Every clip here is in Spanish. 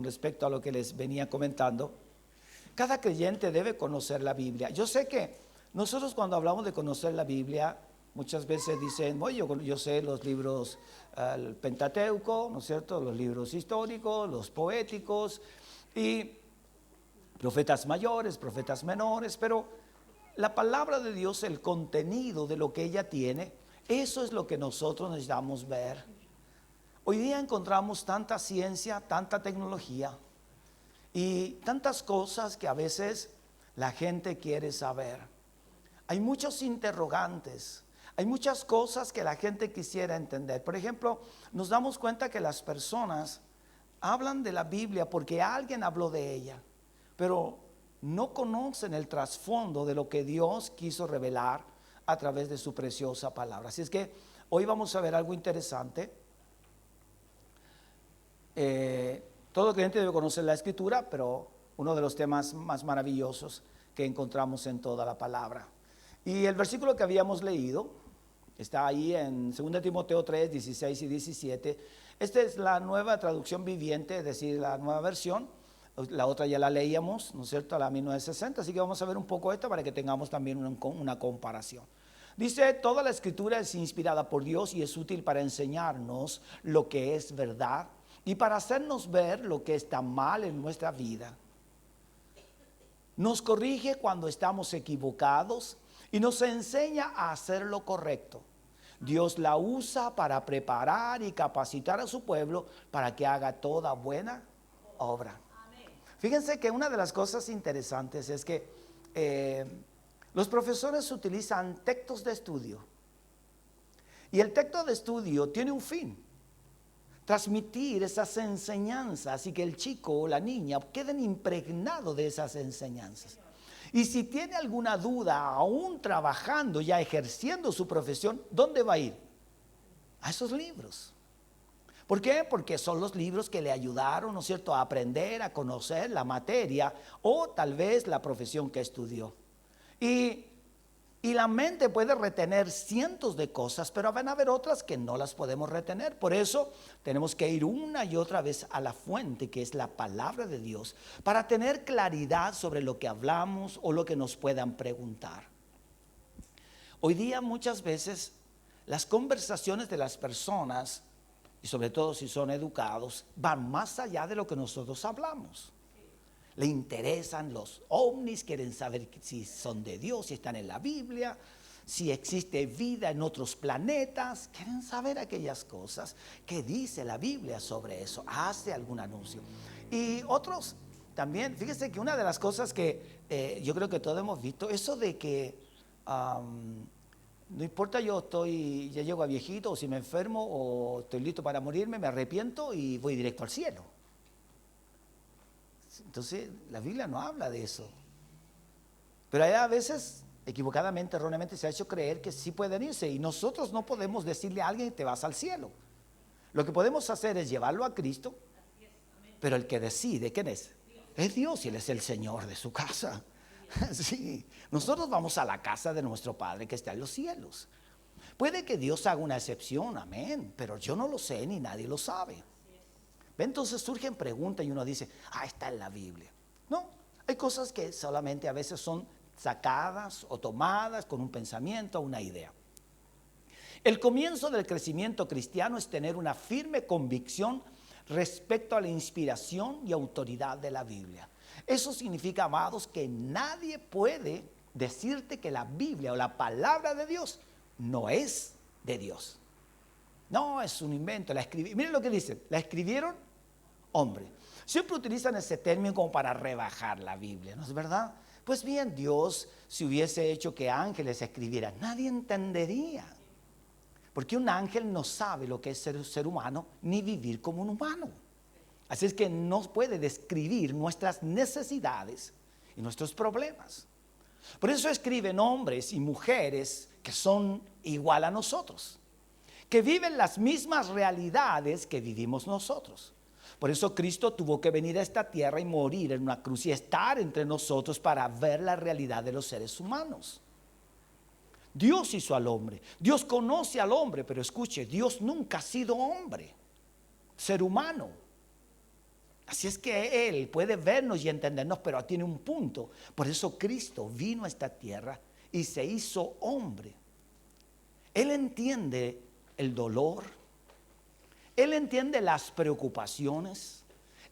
respecto a lo que les venía comentando, cada creyente debe conocer la Biblia. Yo sé que nosotros cuando hablamos de conocer la Biblia, muchas veces dicen, bueno, yo sé los libros, el Pentateuco, ¿no es cierto?, los libros históricos, los poéticos y profetas mayores, profetas menores, pero la palabra de Dios, el contenido de lo que ella tiene, eso es lo que nosotros necesitamos ver. Hoy día encontramos tanta ciencia, tanta tecnología y tantas cosas que a veces la gente quiere saber. Hay muchos interrogantes, hay muchas cosas que la gente quisiera entender. Por ejemplo, nos damos cuenta que las personas hablan de la Biblia porque alguien habló de ella, pero no conocen el trasfondo de lo que Dios quiso revelar a través de su preciosa palabra. Así es que hoy vamos a ver algo interesante. Todo creyente debe conocer la Escritura, pero uno de los temas más maravillosos que encontramos en toda la palabra. Y el versículo que habíamos leído está ahí en 2 Timoteo 3, 16 y 17. Esta es la nueva traducción viviente, es decir, la nueva versión. La otra ya la leíamos, ¿no es cierto?, a la 1960, así que vamos a ver un poco esta para que tengamos también una comparación. Dice, toda la Escritura es inspirada por Dios y es útil para enseñarnos lo que es verdad y para hacernos ver lo que está mal en nuestra vida. Nos corrige cuando estamos equivocados y nos enseña a hacer lo correcto. Dios la usa para preparar y capacitar a su pueblo para que haga toda buena obra. Fíjense que una de las cosas interesantes es que los profesores utilizan textos de estudio. Y el texto de estudio tiene un fin: transmitir esas enseñanzas y que el chico o la niña queden impregnados de esas enseñanzas. Y si tiene alguna duda, aún trabajando, ya ejerciendo su profesión, ¿dónde va a ir? A esos libros. ¿Por qué? Porque son los libros que le ayudaron, ¿no es cierto?, a aprender, a conocer la materia o tal vez la profesión que estudió. Y la mente puede retener cientos de cosas, pero van a haber otras que no las podemos retener. Por eso tenemos que ir una y otra vez a la fuente, que es la palabra de Dios, para tener claridad sobre lo que hablamos o lo que nos puedan preguntar. Hoy día muchas veces las conversaciones de las personas, y sobre todo si son educados, van más allá de lo que nosotros hablamos. Le interesan los ovnis, quieren saber si son de Dios, si están en la Biblia, si existe vida en otros planetas. Quieren saber aquellas cosas que dice la Biblia sobre eso, hace algún anuncio. Y otros también, fíjese que una de las cosas que yo creo que todos hemos visto, eso de que no importa, ya llego a viejito, o si me enfermo o estoy listo para morirme, me arrepiento y voy directo al cielo. Entonces la Biblia no habla de eso. Pero a veces, equivocadamente, erróneamente, se ha hecho creer que sí pueden irse. Y nosotros no podemos decirle a alguien: te vas al cielo. Lo que podemos hacer es llevarlo a Cristo. Pero el que decide, ¿quién es? Es Dios, y Él es el Señor de su casa. Sí, nosotros vamos a la casa de nuestro Padre que está en los cielos. Puede que Dios haga una excepción, amén, pero yo no lo sé ni nadie lo sabe. Entonces surgen preguntas y uno dice: está en la Biblia. No, hay cosas que solamente a veces son sacadas o tomadas con un pensamiento o una idea. El comienzo del crecimiento cristiano es tener una firme convicción respecto a la inspiración y autoridad de la Biblia. Eso significa, amados, que nadie puede decirte que la Biblia o la palabra de Dios no es de Dios. No, es un invento. Miren lo que dice: la escribieron hombres. Siempre utilizan ese término como para rebajar la Biblia, ¿no es verdad? Pues bien, Dios, si hubiese hecho que ángeles escribieran, nadie entendería. Porque un ángel no sabe lo que es ser un ser humano ni vivir como un humano. Así es que no puede describir nuestras necesidades y nuestros problemas. Por eso escriben hombres y mujeres que son igual a nosotros, que viven las mismas realidades que vivimos nosotros. Por eso Cristo tuvo que venir a esta tierra y morir en una cruz y estar entre nosotros para ver la realidad de los seres humanos. Dios hizo al hombre, Dios conoce al hombre, pero escuche, Dios nunca ha sido hombre, ser humano. Así es que Él puede vernos y entendernos, pero tiene un punto. Por eso Cristo vino a esta tierra y se hizo hombre. Él entiende el dolor, Él entiende las preocupaciones,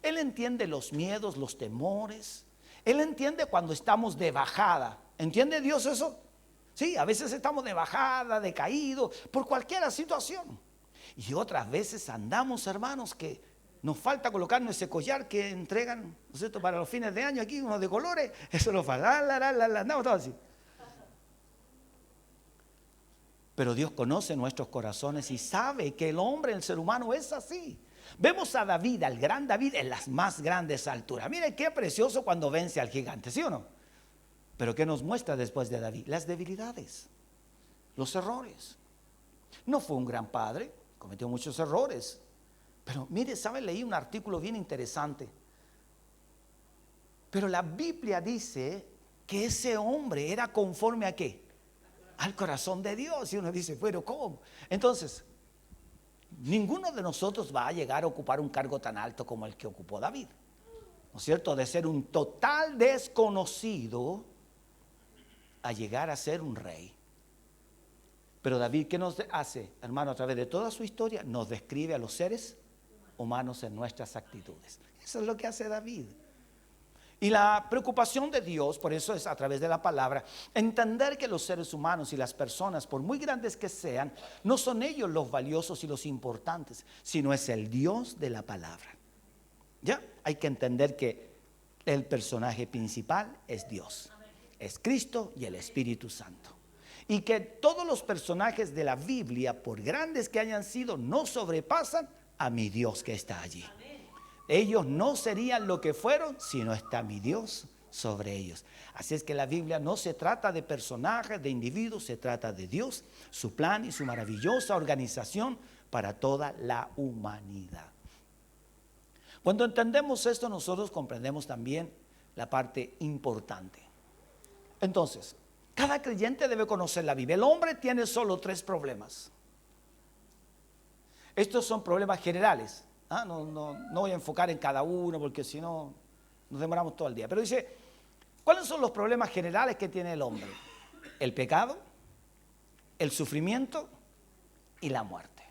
Él entiende los miedos, los temores, Él entiende cuando estamos de bajada. ¿Entiende Dios eso? Sí, a veces estamos de bajada, decaídos, por cualquier situación. Y otras veces andamos, hermanos, que nos falta colocarnos ese collar que entregan, ¿no es cierto?, para los fines de año aquí, unos de colores, eso nos falta, andamos todos así. Pero Dios conoce nuestros corazones y sabe que el hombre, el ser humano es así. Vemos a David, al gran David, en las más grandes alturas. Mire qué precioso cuando vence al gigante, ¿sí o no? Pero ¿qué nos muestra después de David? Las debilidades, los errores. No fue un gran padre, cometió muchos errores. Pero mire, ¿sabe? Leí un artículo bien interesante. Pero la Biblia dice que ese hombre era conforme ¿a qué? Al corazón de Dios. Y uno dice, pero ¿cómo? Entonces, ninguno de nosotros va a llegar a ocupar un cargo tan alto como el que ocupó David, ¿no es cierto? De ser un total desconocido a llegar a ser un rey. Pero David, ¿qué nos hace, hermano? A través de toda su historia nos describe a los seres humanos en nuestras actitudes. Eso es lo que hace David. Y la preocupación de Dios, por eso es a través de la palabra, entender que los seres humanos y las personas, por muy grandes que sean, no son ellos los valiosos y los importantes, sino es el Dios de la palabra. ¿Ya? Hay que entender que el personaje principal es Dios, es Cristo y el Espíritu Santo. Y que todos los personajes de la Biblia, por grandes que hayan sido, no sobrepasan a mi Dios que está allí. Ellos no serían lo que fueron si no está mi Dios sobre ellos. Así es que la Biblia no se trata de personajes, de individuos, se trata de Dios, su plan y su maravillosa organización para toda la humanidad. Cuando entendemos esto, nosotros comprendemos también la parte importante. Entonces, cada creyente debe conocer la Biblia. El hombre tiene solo 3 problemas. Estos son problemas generales. No voy a enfocar en cada uno porque si no nos demoramos todo el día. Pero dice, ¿cuáles son los problemas generales que tiene el hombre? El pecado, el sufrimiento y la muerte.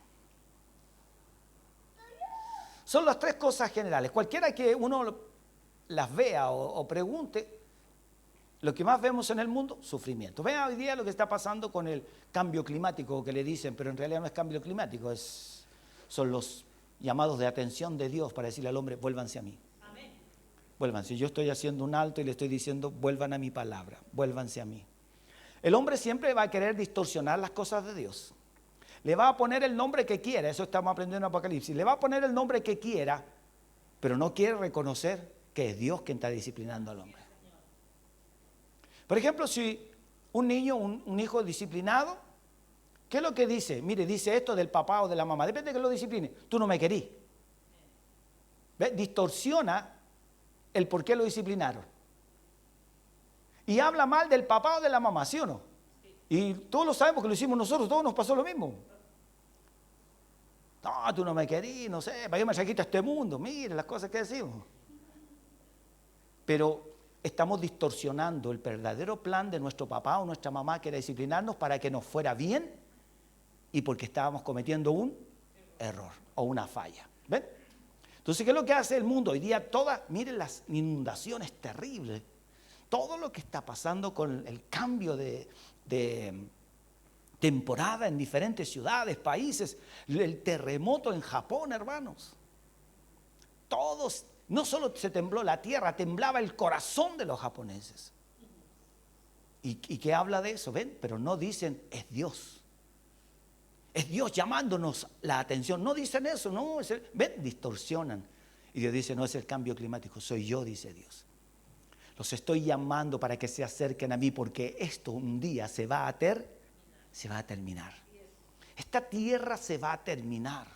Son las 3 cosas generales. Cualquiera que uno las vea o pregunte, lo que más vemos en el mundo, sufrimiento. Vean hoy día lo que está pasando con el cambio climático que le dicen, pero en realidad no es cambio climático, son los llamados de atención de Dios para decirle al hombre, vuélvanse a mí. Amén. Vuélvanse. Yo estoy haciendo un alto y le estoy diciendo, vuelvan a mi palabra, vuélvanse a mí. El hombre siempre va a querer distorsionar las cosas de Dios. Le va a poner el nombre que quiera, eso estamos aprendiendo en Apocalipsis. Le va a poner el nombre que quiera, pero no quiere reconocer que es Dios quien está disciplinando al hombre. Por ejemplo, si un niño, un hijo disciplinado, ¿qué es lo que dice? Mire, dice esto del papá o de la mamá. Depende de que lo discipline. Tú no me querís. ¿Ves? Distorsiona el por qué lo disciplinaron. Y habla mal del papá o de la mamá, ¿sí o no? Y todos lo sabemos que lo hicimos nosotros, todos nos pasó lo mismo. No, tú no me querís, no sé, ¿para qué me trajiste a este mundo? Mire las cosas que decimos. Pero estamos distorsionando el verdadero plan de nuestro papá o nuestra mamá, que era disciplinarnos para que nos fuera bien y porque estábamos cometiendo un error o una falla. ¿Ven? Entonces, ¿qué es lo que hace el mundo hoy día? Miren las inundaciones terribles, todo lo que está pasando con el cambio de temporada en diferentes ciudades, países, el terremoto en Japón, hermanos. Todos, no solo se tembló la tierra, temblaba el corazón de los japoneses. ¿Y qué habla de eso? ¿Ven? Pero no dicen, es Dios. Es Dios llamándonos la atención. No dicen eso, no. ¿Ven? Distorsionan. Y Dios dice, no es el cambio climático, soy yo, dice Dios. Los estoy llamando para que se acerquen a mí porque esto un día se va a terminar. Esta tierra se va a terminar.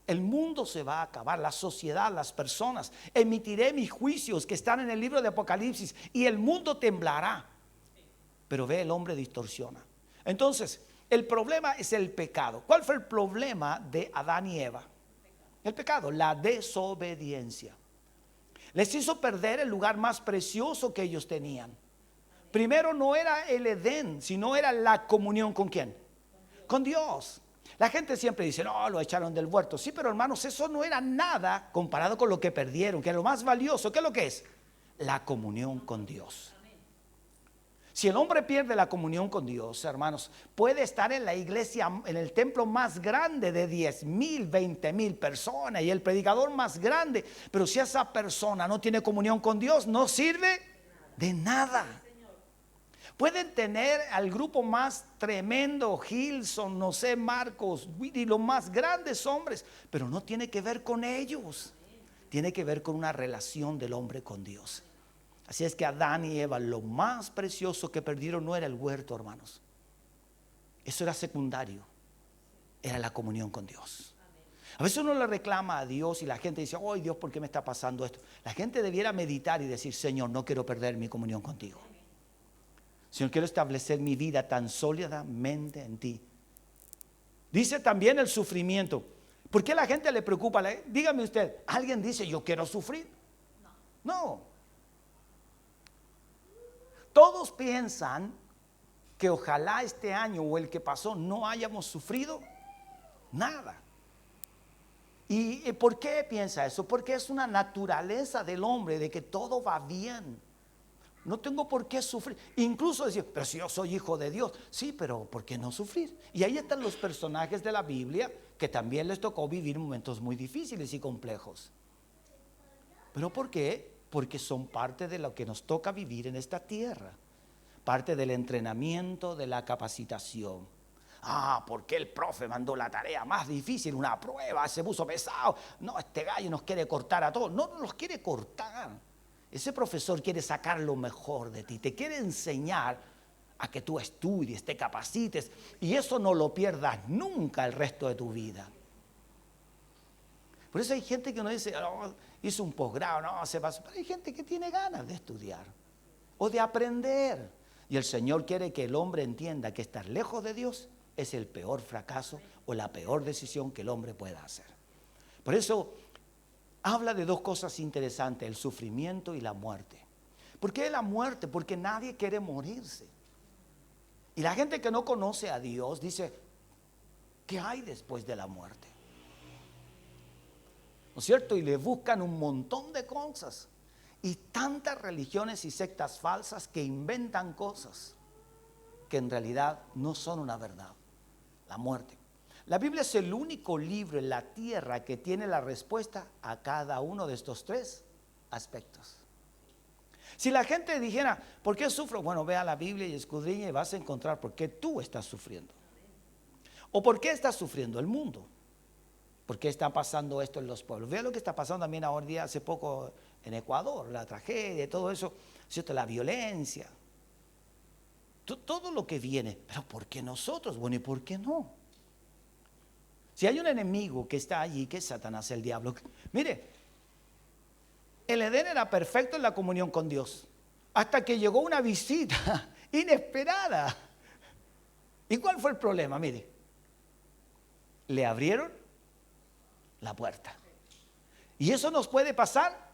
El mundo se va a acabar, la sociedad, las personas. Emitiré mis juicios que están en el libro de Apocalipsis y el mundo temblará. Pero ve, el hombre distorsiona. Entonces, el problema es el pecado. ¿Cuál fue el problema de Adán y Eva? El pecado, la desobediencia. Les hizo perder el lugar más precioso que ellos tenían. Primero no era el Edén, sino era la comunión ¿con quién? Con Dios. La gente siempre dice, no, lo echaron del huerto. Sí, pero hermanos, eso no era nada comparado con lo que perdieron, que es lo más valioso. ¿Qué es lo que es? La comunión con Dios. Si el hombre pierde la comunión con Dios, hermanos, puede estar en la iglesia, en el templo más grande de 10,000, 20,000 personas y el predicador más grande, pero si esa persona no tiene comunión con Dios, no sirve de nada. Pueden tener al grupo más tremendo, Gilson, no sé, Marcos, y los más grandes hombres, pero no tiene que ver con ellos. Tiene que ver con una relación del hombre con Dios. Así es que Adán y Eva, lo más precioso que perdieron no era el huerto, hermanos. Eso era secundario. Era la comunión con Dios. A veces uno le reclama a Dios y la gente dice, oh Dios, ¿por qué me está pasando esto? La gente debiera meditar y decir, Señor, no quiero perder mi comunión contigo. Señor, quiero establecer mi vida tan sólidamente en ti. Dice también el sufrimiento. ¿Por qué la gente le preocupa? Dígame usted, ¿alguien dice yo quiero sufrir? No. Todos piensan que ojalá este año o el que pasó no hayamos sufrido nada. ¿Y por qué piensa eso? Porque es una naturaleza del hombre de que todo va bien. No tengo por qué sufrir. Incluso decir, pero si yo soy hijo de Dios. Sí, pero ¿por qué no sufrir? Y ahí están los personajes de la Biblia que también les tocó vivir momentos muy difíciles y complejos. ¿Pero por qué? Porque son parte de lo que nos toca vivir en esta tierra. Parte del entrenamiento, de la capacitación. ¿Por qué el profe mandó la tarea más difícil? Una prueba, se puso pesado. No, este gallo nos quiere cortar a todos. No nos quiere cortar. Ese profesor quiere sacar lo mejor de ti. Te quiere enseñar a que tú estudies, te capacites. Y eso no lo pierdas nunca el resto de tu vida. Por eso hay gente que no dice, oh, hizo un posgrado, no, se pasó. Pero hay gente que tiene ganas de estudiar o de aprender. Y el Señor quiere que el hombre entienda que estar lejos de Dios es el peor fracaso o la peor decisión que el hombre pueda hacer. Por eso habla de dos cosas interesantes, el sufrimiento y la muerte. ¿Por qué la muerte? Porque nadie quiere morirse. Y la gente que no conoce a Dios dice, ¿qué hay después de la muerte? ¿No es cierto? Y le buscan un montón de cosas. Y tantas religiones y sectas falsas que inventan cosas que en realidad no son una verdad. La muerte. La Biblia es el único libro en la tierra que tiene la respuesta a cada uno de estos tres aspectos. Si la gente dijera, ¿por qué sufro? Bueno, ve a la Biblia y escudriña y vas a encontrar por qué tú estás sufriendo. ¿O por qué está sufriendo el mundo? ¿Por qué está pasando esto en los pueblos? Vea lo que está pasando también ahora día, hace poco en Ecuador, la tragedia, todo eso, ¿cierto? La violencia. Todo lo que viene. Pero ¿por qué nosotros? Bueno, ¿y por qué no? Si hay un enemigo que está allí, que es Satanás, el diablo. Mire, el Edén era perfecto en la comunión con Dios. Hasta que llegó una visita inesperada. ¿Y cuál fue el problema? Mire, le abrieron la puerta. Y eso nos puede pasar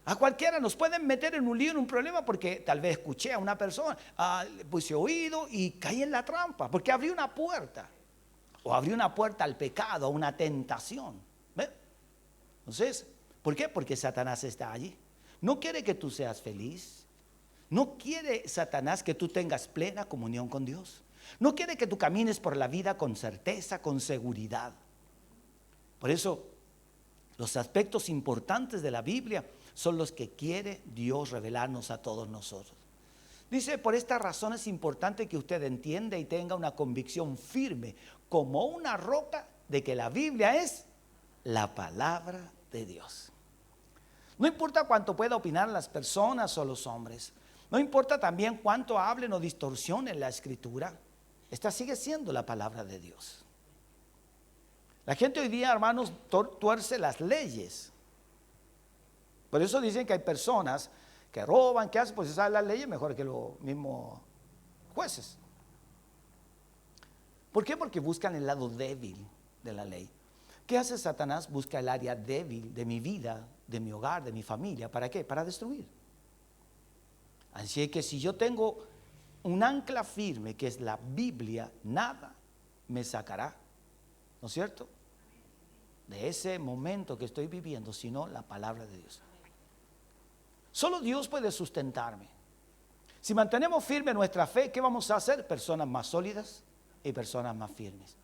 a cualquiera. Nos pueden meter en un lío, en un problema, porque tal vez escuché a una persona, le puse oído y caí en la trampa, porque abrió una puerta. O abrió una puerta al pecado, a una tentación. ¿Ve? Entonces, ¿por qué? Porque Satanás está allí. No quiere que tú seas feliz. No quiere Satanás que tú tengas plena comunión con Dios. No quiere que tú camines por la vida con certeza, con seguridad. Por eso, los aspectos importantes de la Biblia son los que quiere Dios revelarnos a todos nosotros. Dice, por esta razón es importante que usted entienda y tenga una convicción firme, como una roca, de que la Biblia es la palabra de Dios. No importa cuánto pueda opinar las personas o los hombres, no importa también cuánto hablen o distorsionen la escritura, esta sigue siendo la palabra de Dios. La gente hoy día, hermanos, tuerce las leyes. Por eso dicen que hay personas que roban, que hacen, pues si saben las leyes mejor que los mismos jueces. ¿Por qué? Porque buscan el lado débil de la ley. ¿Qué hace Satanás? Busca el área débil de mi vida, de mi hogar, de mi familia. ¿Para qué? Para destruir. Así es que si yo tengo un ancla firme que es la Biblia, nada me sacará, ¿no es cierto?, de ese momento que estoy viviendo, sino la palabra de Dios. Solo Dios puede sustentarme. Si mantenemos firme nuestra fe, ¿qué vamos a hacer? Personas más sólidas y personas más firmes.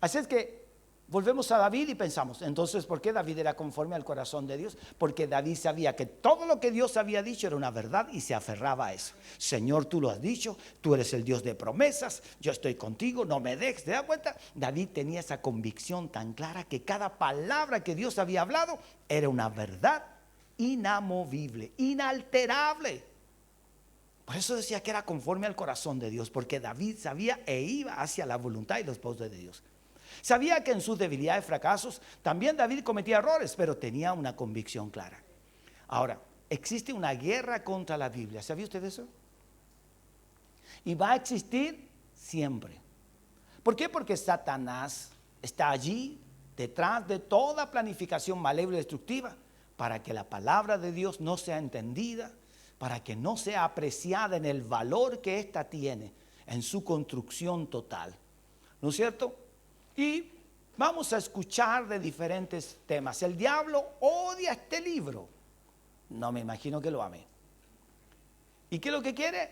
Así es que volvemos a David y pensamos, entonces, ¿por qué David era conforme al corazón de Dios? Porque David sabía que todo lo que Dios había dicho era una verdad y se aferraba a eso. Señor, tú lo has dicho, tú eres el Dios de promesas, yo estoy contigo, no me dejes. ¿Te das cuenta? David tenía esa convicción tan clara que cada palabra que Dios había hablado era una verdad inamovible, inalterable. Por eso decía que era conforme al corazón de Dios, porque David sabía e iba hacia la voluntad y los propósitos de Dios. Sabía que en sus debilidades y fracasos también David cometía errores, pero tenía una convicción clara. Ahora, existe una guerra contra la Biblia. ¿Sabía usted eso? Y va a existir siempre. ¿Por qué? Porque Satanás está allí detrás de toda planificación malévola y destructiva para que la palabra de Dios no sea entendida, para que no sea apreciada en el valor que ésta tiene en su construcción total. ¿No es cierto? Y vamos a escuchar de diferentes temas. El diablo odia este libro. No me imagino que lo ame. ¿Y qué es lo que quiere?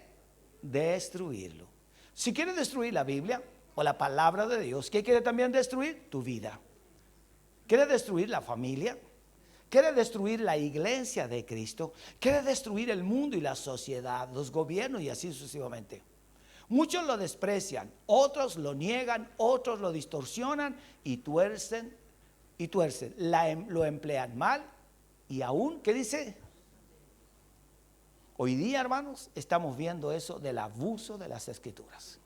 Destruirlo. Si quiere destruir la Biblia o la palabra de Dios, ¿qué quiere también destruir? Tu vida. Quiere destruir la familia. Quiere destruir la iglesia de Cristo. Quiere destruir el mundo y la sociedad, los gobiernos y así sucesivamente. Muchos lo desprecian, otros lo niegan, otros lo distorsionan y tuercen, lo emplean mal y aún, ¿qué dice? Hoy día, hermanos, estamos viendo eso del abuso de las escrituras.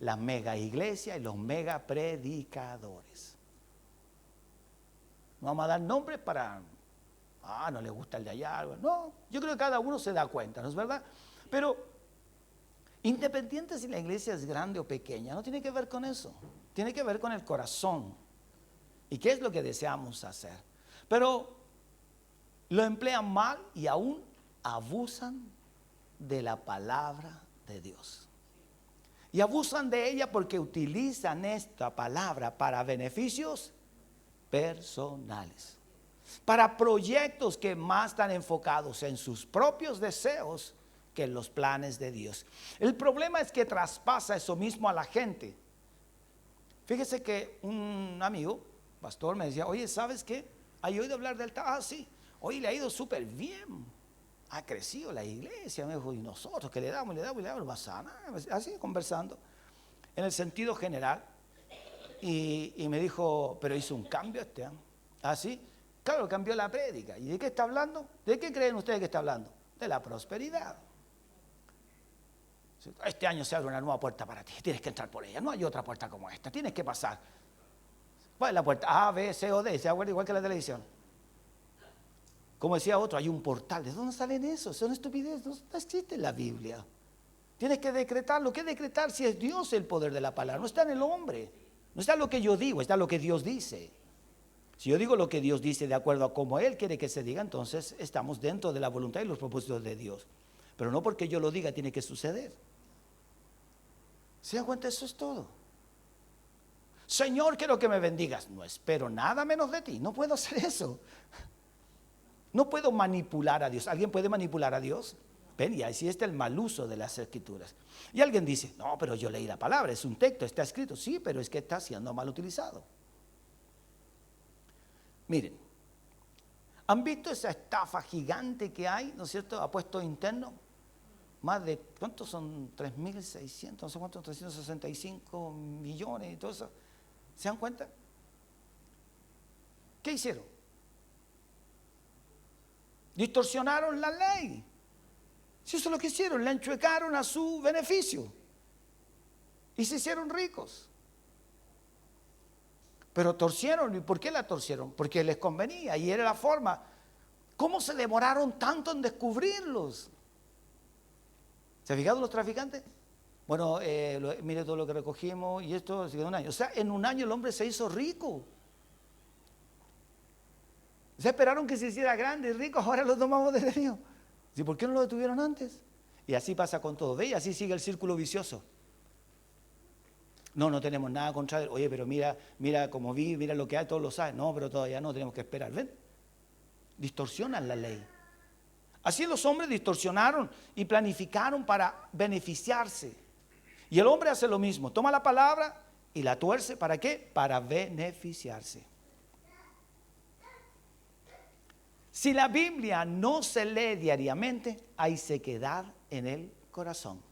La mega iglesia y los mega predicadores. No vamos a dar nombres para, no le gusta el de allá. No, yo creo que cada uno se da cuenta, ¿no es verdad? Pero independiente si la iglesia es grande o pequeña, no tiene que ver con eso. Tiene que ver con el corazón. ¿Y qué es lo que deseamos hacer? Pero lo emplean mal y aún abusan de la palabra de Dios. Y abusan de ella porque utilizan esta palabra para beneficios personales. Para proyectos que más están enfocados en sus propios deseos que en los planes de Dios. El problema es que traspasa eso mismo a la gente. Fíjese que un amigo, pastor, me decía, oye, ¿sabes qué? ¿Has oído hablar del tal? Sí, hoy le ha ido súper bien. Ha crecido la iglesia. Me dijo, y nosotros que le damos, no pasa nada. Así conversando, en el sentido general. Y me dijo, pero hizo un cambio este año. ¿Así? Claro, cambió la prédica. ¿Y de qué está hablando? ¿De qué creen ustedes que está hablando? De la prosperidad. Este año se abre una nueva puerta para ti, tienes que entrar por ella, no hay otra puerta como esta, tienes que pasar. ¿Cuál es la puerta? A, B, C o D, se abre igual que la televisión. Como decía otro, hay un portal. ¿De dónde salen esos? Son estupidez, no existe en la Biblia. Tienes que decretarlo. ¿Qué decretar si es Dios el poder de la palabra? No está en el hombre, no está en lo que yo digo, está en lo que Dios dice. Si yo digo lo que Dios dice de acuerdo a cómo Él quiere que se diga, entonces estamos dentro de la voluntad y los propósitos de Dios. Pero no porque yo lo diga tiene que suceder. ¿Se dan cuenta? Eso es todo. Señor, quiero que me bendigas. No espero nada menos de ti. No puedo hacer eso. No puedo manipular a Dios. ¿Alguien puede manipular a Dios? Ven, y así está el mal uso de las escrituras. Y alguien dice, no, pero yo leí la palabra, es un texto, está escrito. Sí, pero es que está siendo mal utilizado. Miren, ¿han visto esa estafa gigante que hay, ¿no es cierto? Apuesto interno. Más de, ¿cuántos son? 3.600, no sé cuántos, 365 millones y todo eso. ¿Se dan cuenta? ¿Qué hicieron? Distorsionaron la ley. Si eso es lo que hicieron, la enchuecaron a su beneficio. Y se hicieron ricos. Pero torcieron. ¿Y por qué la torcieron? Porque les convenía y era la forma. ¿Cómo se demoraron tanto en descubrirlos? ¿Se han fijado los traficantes? Bueno, mire todo lo que recogimos y esto se quedó un año. O sea, en un año el hombre se hizo rico. Se esperaron que se hiciera grande y rico, ahora lo tomamos detenido. ¿Y por qué no lo detuvieron antes? Y así pasa con todo. ¿Ve? Y así sigue el círculo vicioso. No, no tenemos nada contra él. Oye, pero mira cómo vi, mira lo que hay, todos lo saben. No, pero todavía no, tenemos que esperar. ¿Ven? Distorsionan la ley. Así los hombres distorsionaron y planificaron para beneficiarse. Y el hombre hace lo mismo. Toma la palabra y la tuerce. ¿Para qué? Para beneficiarse. Si la Biblia no se lee diariamente, hay sequedad en el corazón.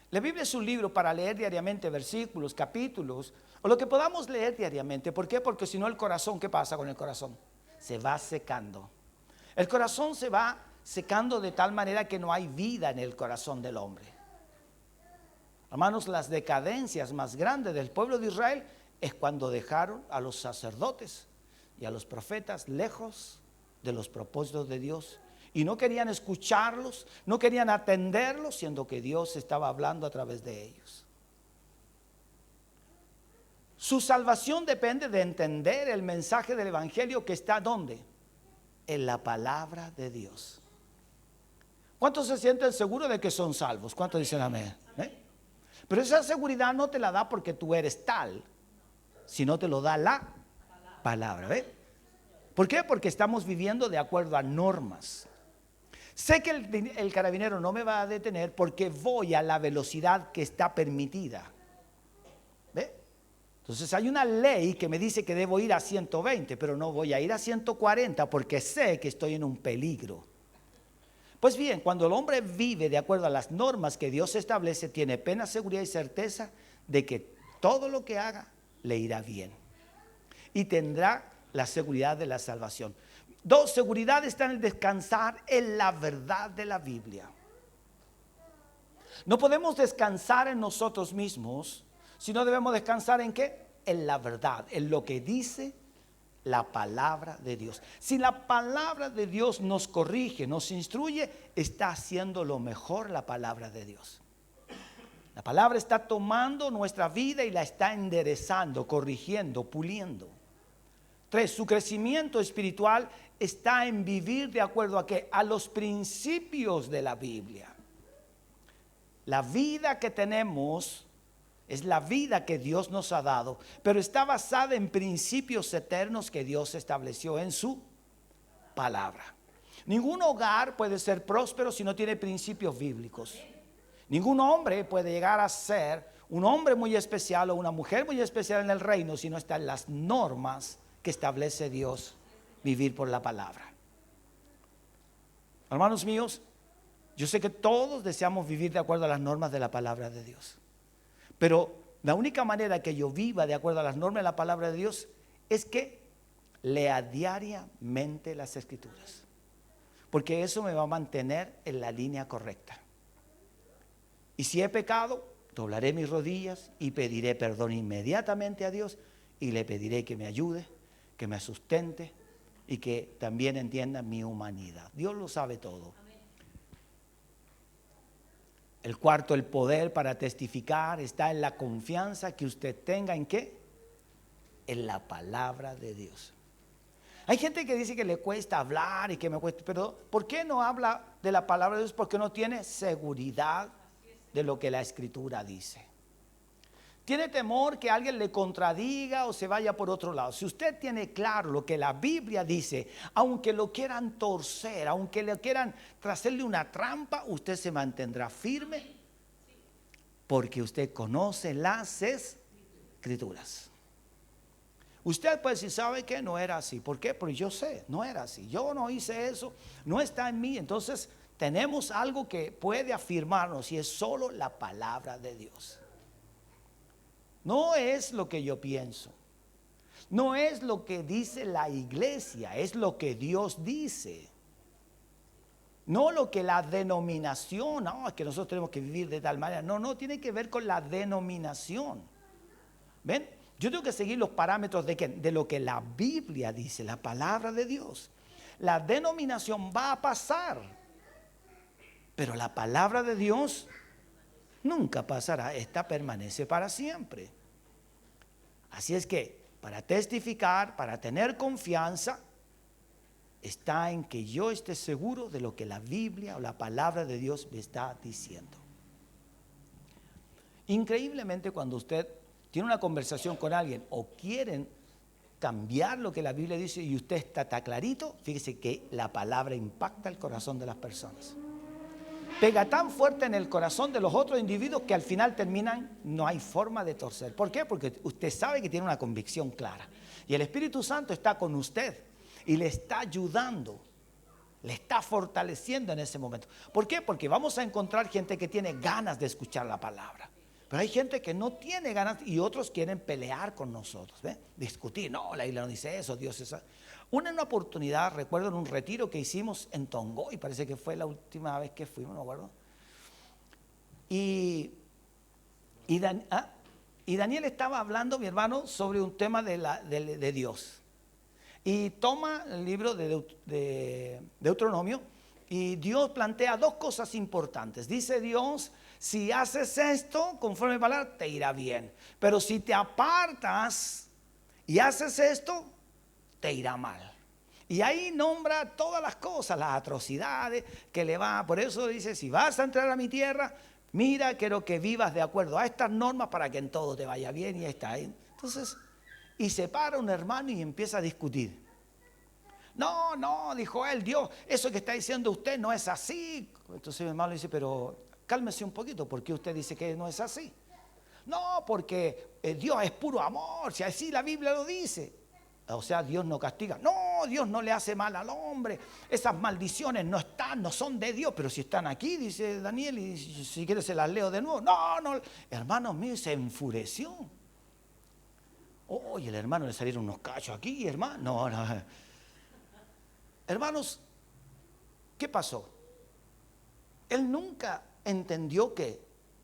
La Biblia es un libro para leer diariamente versículos, capítulos, o lo que podamos leer diariamente. ¿Por qué? Porque si no el corazón, ¿qué pasa con el corazón? Se va secando. El corazón se va secando de tal manera que no hay vida en el corazón del hombre. Hermanos, las decadencias más grandes del pueblo de Israel es cuando dejaron a los sacerdotes y a los profetas lejos de los propósitos de Dios. Y no querían escucharlos, no querían atenderlos, siendo que Dios estaba hablando a través de ellos. Su salvación depende de entender el mensaje del Evangelio que está ¿dónde? En la palabra de Dios. ¿Cuántos se sienten seguros de que son salvos? ¿Cuántos dicen amén? Pero esa seguridad no te la da porque tú eres tal, sino te lo da la palabra. ¿Por qué? Porque estamos viviendo de acuerdo a normas. Sé que el carabinero no me va a detener porque voy a la velocidad que está permitida. ¿Ve? Entonces hay una ley que me dice que debo ir a 120, pero no voy a ir a 140 porque sé que estoy en un peligro. Pues bien, cuando el hombre vive de acuerdo a las normas que Dios establece, tiene plena seguridad y certeza de que todo lo que haga le irá bien. Y tendrá la seguridad de la salvación. Dos, seguridad está en el descansar en la verdad de la Biblia. No podemos descansar en nosotros mismos, sino debemos descansar ¿en qué? En la verdad, en lo que dice la palabra de Dios. Si la palabra de Dios nos corrige, nos instruye, está haciendo lo mejor la palabra de Dios. La palabra está tomando nuestra vida y la está enderezando, corrigiendo, puliendo. 3, su crecimiento espiritual está en vivir de acuerdo a ¿qué? A los principios de la Biblia. La vida que tenemos es la vida que Dios nos ha dado, pero está basada en principios eternos que Dios estableció en su palabra. Ningún hogar puede ser próspero si no tiene principios bíblicos. Ningún hombre puede llegar a ser un hombre muy especial o una mujer muy especial en el reino si no está en las normas que establece Dios, vivir por la palabra. Hermanos míos, yo sé que todos deseamos vivir de acuerdo a las normas de la palabra de Dios, pero la única manera que yo viva de acuerdo a las normas de la palabra de Dios es que lea diariamente las Escrituras, porque eso me va a mantener en la línea correcta. Y si he pecado, doblaré mis rodillas y pediré perdón inmediatamente a Dios y le pediré que me ayude, que me sustente y que también entienda mi humanidad. Dios lo sabe todo. El cuarto, el poder para testificar está en la confianza que usted tenga ¿en qué? En la palabra de Dios. Hay gente que dice que le cuesta hablar y que me cuesta, pero ¿por qué no habla de la palabra de Dios? Porque no tiene seguridad de lo que la Escritura dice. Tiene temor que alguien le contradiga o se vaya por otro lado. Si usted tiene claro lo que la Biblia dice, aunque lo quieran torcer, aunque le quieran trazarle una trampa, usted se mantendrá firme porque usted conoce las Escrituras. Usted puede decir, ¿sabe qué? No era así. ¿Por qué? Porque yo sé, no era así. Yo no hice eso, no está en mí. Entonces tenemos algo que puede afirmarnos y es solo la palabra de Dios. No es lo que yo pienso, no es lo que dice la iglesia, es lo que Dios dice. No lo que la denominación, no, es que nosotros tenemos que vivir de tal manera. No, tiene que ver con la denominación. ¿Ven? Yo tengo que seguir los parámetros de lo que la Biblia dice, la palabra de Dios. La denominación va a pasar, pero la palabra de Dios nunca pasará, esta permanece para siempre. Así es que para testificar, para tener confianza, está en que yo esté seguro de lo que la Biblia o la palabra de Dios me está diciendo. Increíblemente, cuando usted tiene una conversación con alguien o quieren cambiar lo que la Biblia dice y usted está clarito, fíjese que la palabra impacta el corazón de las personas. Pega tan fuerte en el corazón de los otros individuos que al final terminan, no hay forma de torcer. ¿Por qué? Porque usted sabe que tiene una convicción clara. Y el Espíritu Santo está con usted y le está ayudando, le está fortaleciendo en ese momento. ¿Por qué? Porque vamos a encontrar gente que tiene ganas de escuchar la palabra. Pero hay gente que no tiene ganas y otros quieren pelear con nosotros, ¿ve? Discutir, no, la Biblia no dice eso, Dios es eso. Una recuerdo en un retiro que hicimos en Tongoy, parece que fue la última vez que fuimos, no me acuerdo. Y Daniel estaba hablando, mi hermano, sobre un tema de Dios. Y toma el libro de Deuteronomio y Dios plantea dos cosas importantes. Dice Dios, si haces esto conforme a mi palabra, te irá bien. Pero si te apartas y haces esto, te irá mal. Y ahí nombra todas las cosas, las atrocidades que le va. Por eso dice, si vas a entrar a mi tierra, mira, quiero que vivas de acuerdo a estas normas para que en todo te vaya bien. Y ahí está. Entonces, y se para un hermano y empieza a discutir. No, dijo él, Dios, eso que está diciendo usted no es así. Entonces mi hermano le dice, pero cálmese un poquito, ¿por qué usted dice que no es así? No, porque Dios es puro amor, si así la Biblia lo dice. O sea, Dios no castiga. No, Dios no le hace mal al hombre. Esas maldiciones no son de Dios, pero si están aquí, dice Daniel, y si quiere se las leo de nuevo. No, hermanos míos, se enfureció. Oye, el hermano le salieron unos cachos aquí, hermano. No. Hermanos, ¿qué pasó? Él nunca entendió que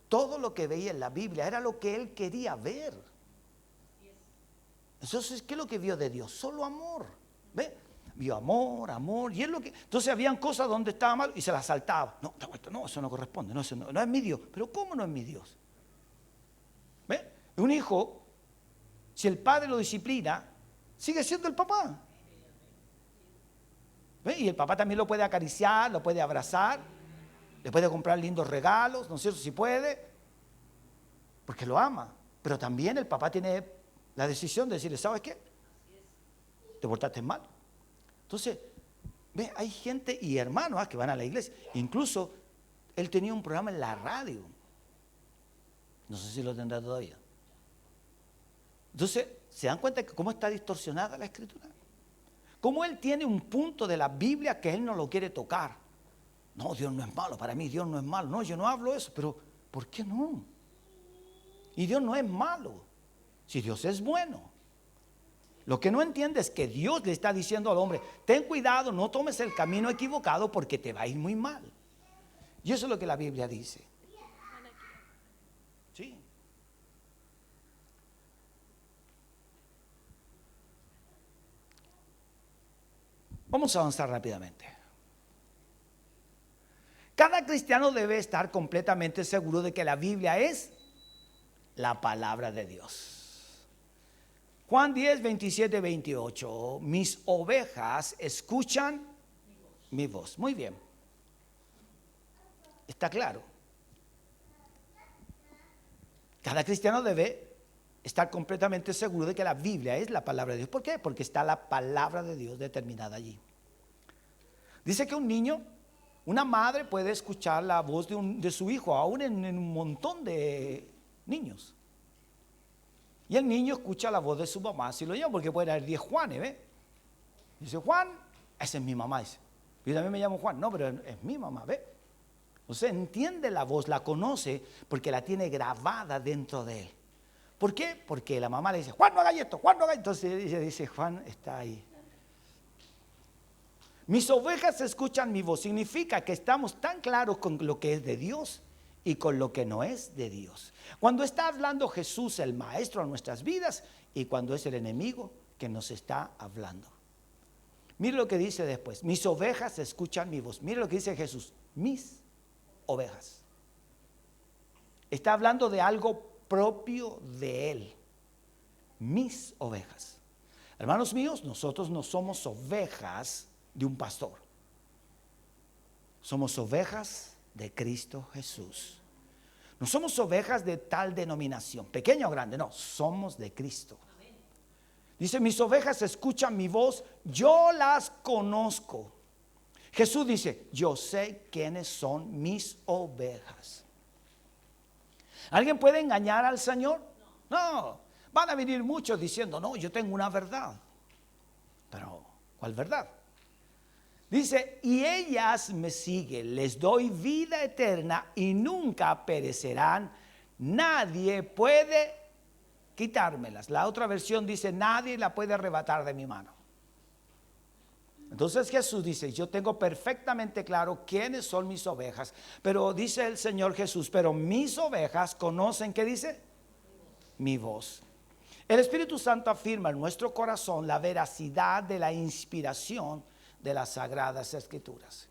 todo lo que veía en la Biblia era lo que él quería ver. Entonces, ¿qué es lo que vio de Dios? Solo amor. ¿Ve? Vio amor, y es lo que. Entonces habían cosas donde estaba mal y se las saltaba. No, eso no corresponde, no es mi Dios. Pero ¿cómo no es mi Dios? ¿Ve? Un hijo, si el padre lo disciplina, sigue siendo el papá. ¿Ve? Y el papá también lo puede acariciar, lo puede abrazar, le puede comprar lindos regalos, ¿no es cierto? Si puede, porque lo ama. Pero también el papá tiene la decisión de decirle, ¿sabes qué? Te portaste mal. Entonces, ve, hay gente y hermanos que van a la iglesia. Incluso él tenía un programa en la radio. No sé si lo tendrá todavía. Entonces, ¿se dan cuenta de cómo está distorsionada la escritura? Cómo él tiene un punto de la Biblia que él no lo quiere tocar. No, Dios no es malo, para mí Dios no es malo. No, yo no hablo eso, pero ¿por qué no? Y Dios no es malo. Si Dios es bueno. Lo que no entiende es que Dios le está diciendo al hombre, ten cuidado, no tomes el camino equivocado porque te va a ir muy mal. Y eso es lo que la Biblia dice. Sí. Vamos a avanzar rápidamente. Cada cristiano debe estar completamente seguro de que la Biblia es la palabra de Dios. Juan 10, 27, 28. Mis ovejas escuchan mi voz. Muy bien. Está claro. Cada cristiano debe estar completamente seguro de que la Biblia es la palabra de Dios. ¿Por qué? Porque está la palabra de Dios determinada allí. Dice que un niño, una madre puede escuchar la voz de su hijo, aún en un montón de niños. Y el niño escucha la voz de su mamá, si lo llama, porque puede haber 10 Juanes, ¿ve? Dice, Juan, esa es mi mamá, dice. Yo también me llamo Juan, no, pero es mi mamá, ¿ve? Usted entiende la voz, la conoce, porque la tiene grabada dentro de él. ¿Por qué? Porque la mamá le dice, Juan, no haga esto, Juan, no haga esto. Entonces ella dice, Juan está ahí. Mis ovejas escuchan mi voz. Significa que estamos tan claros con lo que es de Dios y con lo que no es de Dios. Cuando está hablando Jesús, el maestro, a nuestras vidas, y cuando es el enemigo que nos está hablando. Mire lo que dice después. Mis ovejas escuchan mi voz. Mire lo que dice Jesús. Mis ovejas. Está hablando de algo propio de él. mis ovejas. Hermanos míos, nosotros no somos ovejas de un pastor. Somos ovejas de Cristo Jesús. No somos ovejas de tal denominación, pequeña o grande, no, somos de Cristo. Dice, mis ovejas escuchan mi voz, yo las conozco. Jesús dice, yo sé quiénes son mis ovejas. ¿Alguien puede engañar al Señor? No. Van a venir muchos diciendo, no, yo tengo una verdad. Pero, ¿cuál verdad? Dice, y ellas me siguen, les doy vida eterna y nunca perecerán. Nadie puede quitármelas. La otra versión dice, nadie la puede arrebatar de mi mano. Entonces Jesús dice, yo tengo perfectamente claro quiénes son mis ovejas. Pero dice el Señor Jesús, pero mis ovejas conocen, ¿qué dice? Mi voz. El Espíritu Santo afirma en nuestro corazón la veracidad de la inspiración de las Sagradas Escrituras.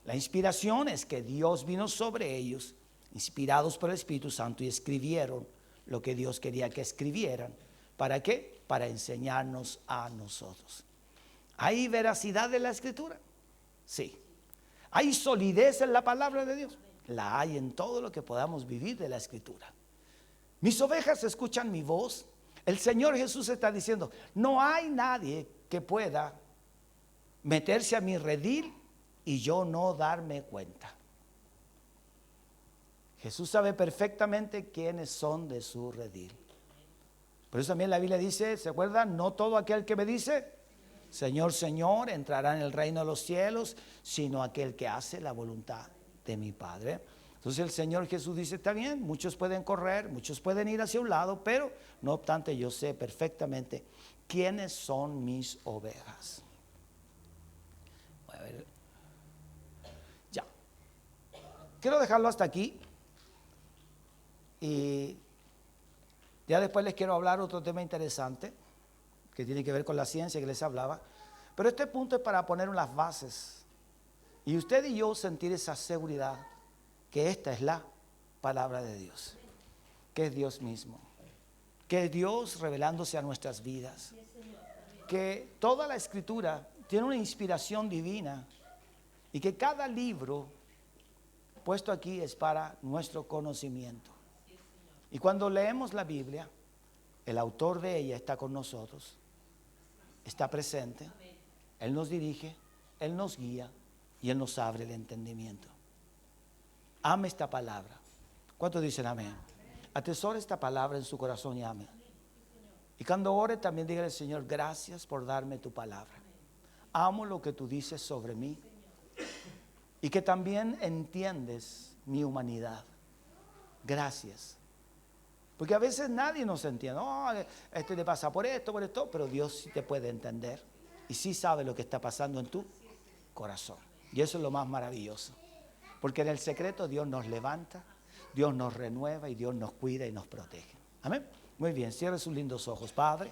La inspiración es que Dios vino sobre ellos, inspirados por el Espíritu Santo, y escribieron lo que Dios quería que escribieran. ¿Para qué? Para enseñarnos a nosotros. ¿Hay veracidad de la Escritura? Sí. ¿Hay solidez en la palabra de Dios? La hay en todo lo que podamos vivir de la Escritura. Mis ovejas escuchan mi voz. El Señor Jesús está diciendo, no hay nadie que pueda meterse a mi redil y yo no darme cuenta. Jesús sabe perfectamente quiénes son de su redil. Por eso también la Biblia dice, ¿se acuerdan? No todo aquel que me dice, Señor, Señor, entrará en el reino de los cielos, sino aquel que hace la voluntad de mi Padre. Entonces el Señor Jesús dice, está bien, muchos pueden correr, muchos pueden ir hacia un lado, pero no obstante yo sé perfectamente quiénes son mis ovejas. Voy a ver. Ya. Quiero dejarlo hasta aquí. Y ya después les quiero hablar otro tema interesante que tiene que ver con la ciencia que les hablaba. Pero este punto es para poner unas bases. Y usted y yo sentir esa seguridad que esta es la palabra de Dios, que es Dios mismo, que es Dios revelándose a nuestras vidas, que toda la Escritura tiene una inspiración divina y que cada libro puesto aquí es para nuestro conocimiento. Y cuando leemos la Biblia, el autor de ella está con nosotros, está presente, Él nos dirige, Él nos guía y Él nos abre el entendimiento. Ame esta palabra. ¿Cuántos dicen amén? Atesore esta palabra en su corazón y ame. Y cuando ore también dígale al Señor, gracias por darme tu palabra. Amo lo que tú dices sobre mí y que también entiendes mi humanidad. Gracias. Porque a veces nadie nos entiende. Oh, este le pasa por esto, pero Dios sí te puede entender y sí sabe lo que está pasando en tu corazón. Y eso es lo más maravilloso. Porque en el secreto Dios nos levanta, Dios nos renueva y Dios nos cuida y nos protege. Amén. Muy bien, cierre sus lindos ojos, Padre.